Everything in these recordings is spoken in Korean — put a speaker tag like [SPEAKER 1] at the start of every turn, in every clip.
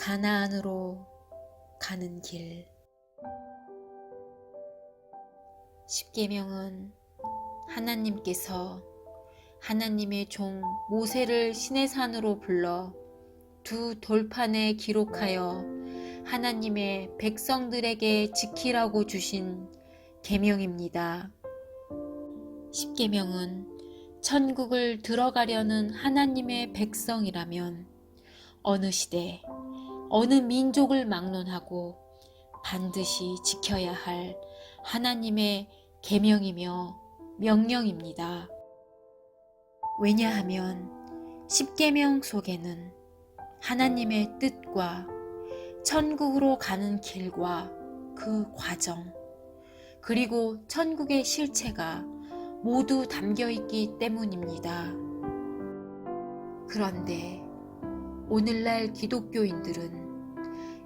[SPEAKER 1] 가나안으로 가는 길. 십계명은 하나님께서 하나님의 종 모세를 시내산으로 불러 두 돌판에 기록하여 하나님의 백성들에게 지키라고 주신 계명입니다. 십계명은 천국을 들어가려는 하나님의 백성이라면 어느 시대, 어느 민족을 막론하고 반드시 지켜야 할 하나님의 계명이며 명령입니다. 왜냐하면 십계명 속에는 하나님의 뜻과 천국으로 가는 길과 그 과정, 그리고 천국의 실체가 모두 담겨 있기 때문입니다. 그런데 오늘날 기독교인들은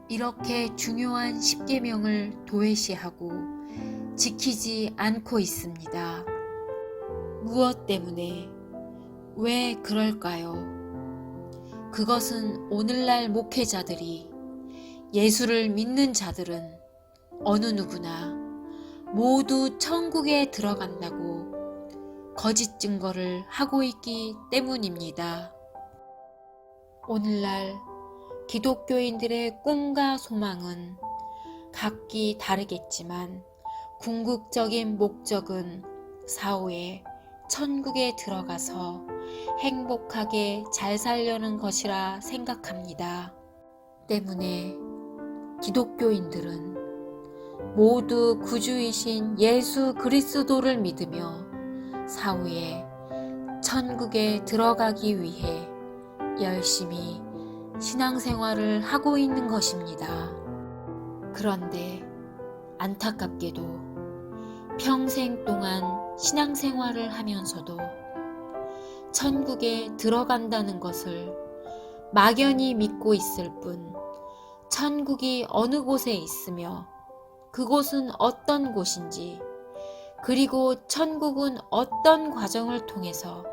[SPEAKER 1] 이렇게 중요한 십계명을 도외시하고 지키지 않고 있습니다. 무엇 때문에? 왜 그럴까요? 그것은 오늘날 목회자들이, 예수를 믿는 자들은 어느 누구나 모두 천국에 들어간다고 거짓 증거를 하고 있기 때문입니다. 오늘날 기독교인들의 꿈과 소망은 각기 다르겠지만 궁극적인 목적은 사후에 천국에 들어가서 행복하게 잘 살려는 것이라 생각합니다. 때문에 기독교인들은 모두 구주이신 예수 그리스도를 믿으며 사후에 천국에 들어가기 위해 열심히 신앙생활을 하고 있는 것입니다. 그런데 안타깝게도 평생 동안 신앙생활을 하면서도 천국에 들어간다는 것을 막연히 믿고 있을 뿐, 천국이 어느 곳에 있으며 그곳은 어떤 곳인지, 그리고 천국은 어떤 과정을 통해서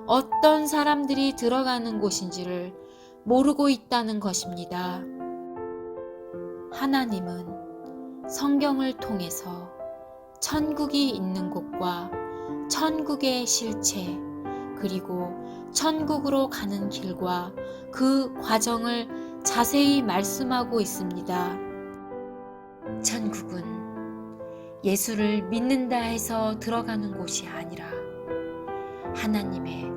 [SPEAKER 1] 어떤 사람들이 들어가는 곳인지를 모르고 있다는 것입니다. 하나님은 성경을 통해서 천국이 있는 곳과 천국의 실체, 그리고 천국으로 가는 길과 그 과정을 자세히 말씀하고 있습니다. 천국은 예수를 믿는다 해서 들어가는 곳이 아니라 하나님의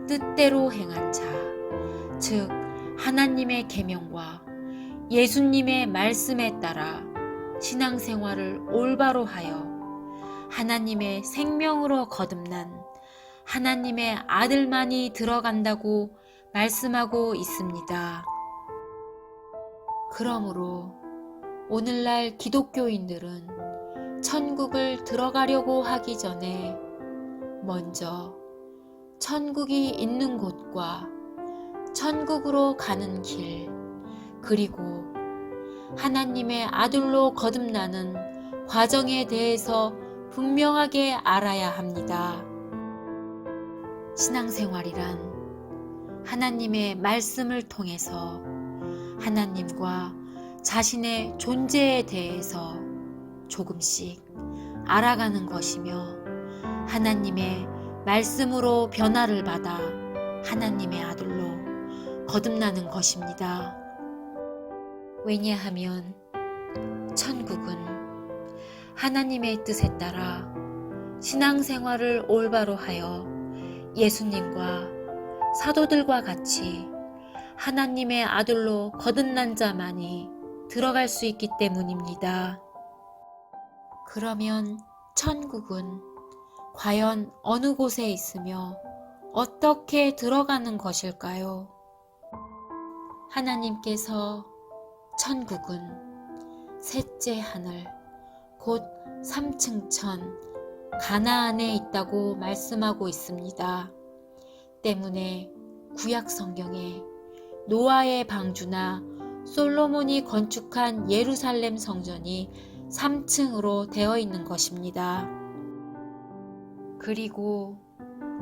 [SPEAKER 1] 뜻대로 행한 자, 즉 하나님의 계명과 예수님의 말씀에 따라 신앙생활을 올바로 하여 하나님의 생명으로 거듭난 하나님의 아들만이 들어간다고 말씀하고 있습니다. 그러므로 오늘날 기독교인들은 천국을 들어가려고 하기 전에 먼저 천국이 있는 곳과 천국으로 가는 길, 그리고 하나님의 아들로 거듭나는 과정에 대해서 분명하게 알아야 합니다. 신앙생활이란 하나님의 말씀을 통해서 하나님과 자신의 존재에 대해서 조금씩 알아가는 것이며, 하나님의 말씀으로 변화를 받아 하나님의 아들로 거듭나는 것입니다. 왜냐하면 천국은 하나님의 뜻에 따라 신앙생활을 올바로 하여 예수님과 사도들과 같이 하나님의 아들로 거듭난 자만이 들어갈 수 있기 때문입니다. 그러면 천국은 과연 어느 곳에 있으며 어떻게 들어가는 것일까요? 하나님께서 천국은 셋째 하늘, 곧 3층 천, 가나안에 있다고 말씀하고 있습니다. 때문에 구약 성경에 노아의 방주나 솔로몬이 건축한 예루살렘 성전이 3층으로 되어 있는 것입니다. 그리고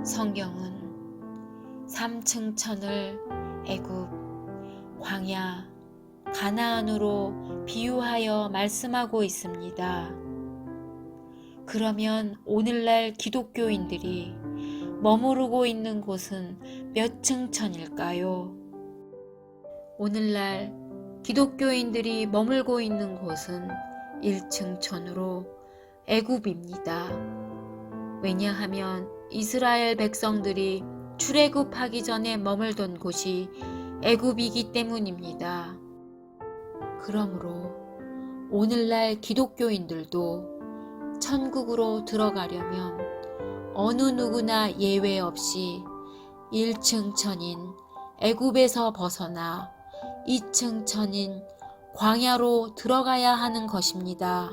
[SPEAKER 1] 성경은 3층 천을 애굽, 광야, 가나안으로 비유하여 말씀하고 있습니다. 그러면 오늘날 기독교인들이 머무르고 있는 곳은 몇 층천일까요? 오늘날 기독교인들이 머물고 있는 곳은 1층천으로 애굽입니다. 왜냐하면 이스라엘 백성들이 출애굽하기 전에 머물던 곳이 애굽이기 때문입니다. 그러므로 오늘날 기독교인들도 천국으로 들어가려면 어느 누구나 예외 없이 1층천인 애굽에서 벗어나 2층천인 광야로 들어가야 하는 것입니다.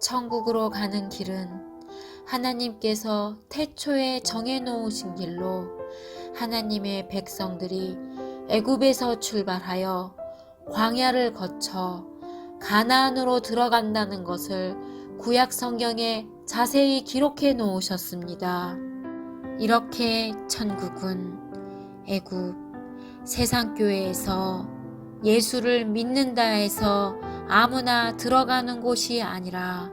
[SPEAKER 1] 천국으로 가는 길은 하나님께서 태초에 정해놓으신 길로 하나님의 백성들이 애굽에서 출발하여 광야를 거쳐 가나안으로 들어간다는 것을 구약 성경에 자세히 기록해 놓으셨습니다. 이렇게 천국은 애굽, 세상교회에서 예수를 믿는다 해서 아무나 들어가는 곳이 아니라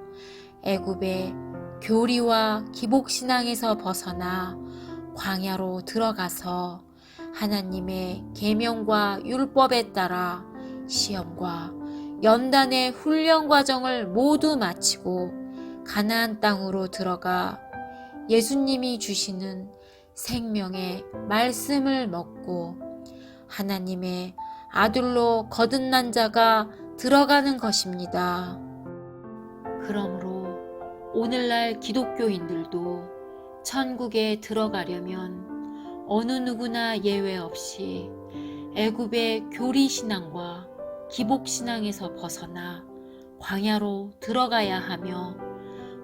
[SPEAKER 1] 애굽의 교리와 기복신앙에서 벗어나 광야로 들어가서 하나님의 계명과 율법에 따라 시험과 연단의 훈련 과정을 모두 마치고 가나안 땅으로 들어가 예수님이 주시는 생명의 말씀을 먹고 하나님의 아들로 거듭난 자가 들어가는 것입니다. 그러므로 오늘날 기독교인들도 천국에 들어가려면 어느 누구나 예외 없이 애굽의 교리신앙과 기복신앙에서 벗어나 광야로 들어가야 하며,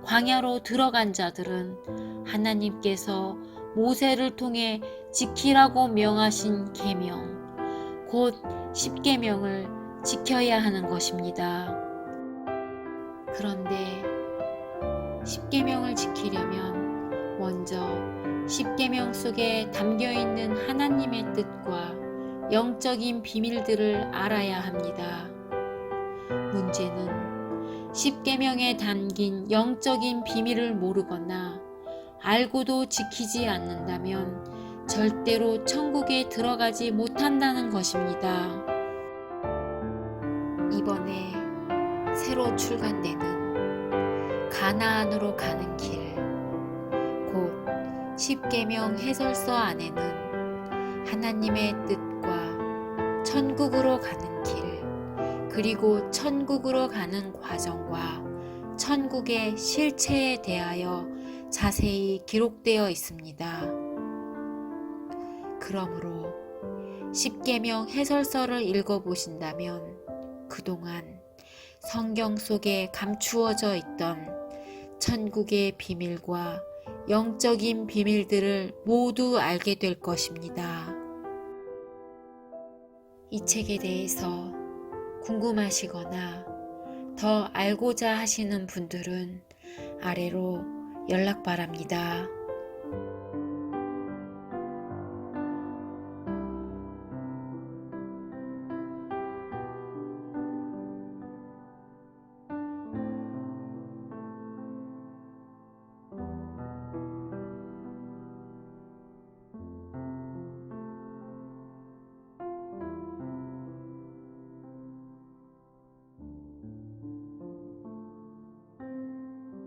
[SPEAKER 1] 광야로 들어간 자들은 하나님께서 모세를 통해 지키라고 명하신 계명, 곧 십계명을 지켜야 하는 것입니다. 그런데 십계명을 지키려면 먼저 십계명 속에 담겨있는 하나님의 뜻과 영적인 비밀들을 알아야 합니다. 문제는 십계명에 담긴 영적인 비밀을 모르거나 알고도 지키지 않는다면 절대로 천국에 들어가지 못한다는 것입니다. 이번에 새로 출간되는 가나안으로 가는 길, 곧 십계명 해설서 안에는 하나님의 뜻과 천국으로 가는 길, 그리고 천국으로 가는 과정과 천국의 실체에 대하여 자세히 기록되어 있습니다. 그러므로 십계명 해설서를 읽어보신다면 그동안 성경 속에 감추어져 있던 천국의 비밀과 영적인 비밀들을 모두 알게 될 것입니다. 이 책에 대해서 궁금하시거나 더 알고자 하시는 분들은 아래로 연락 바랍니다.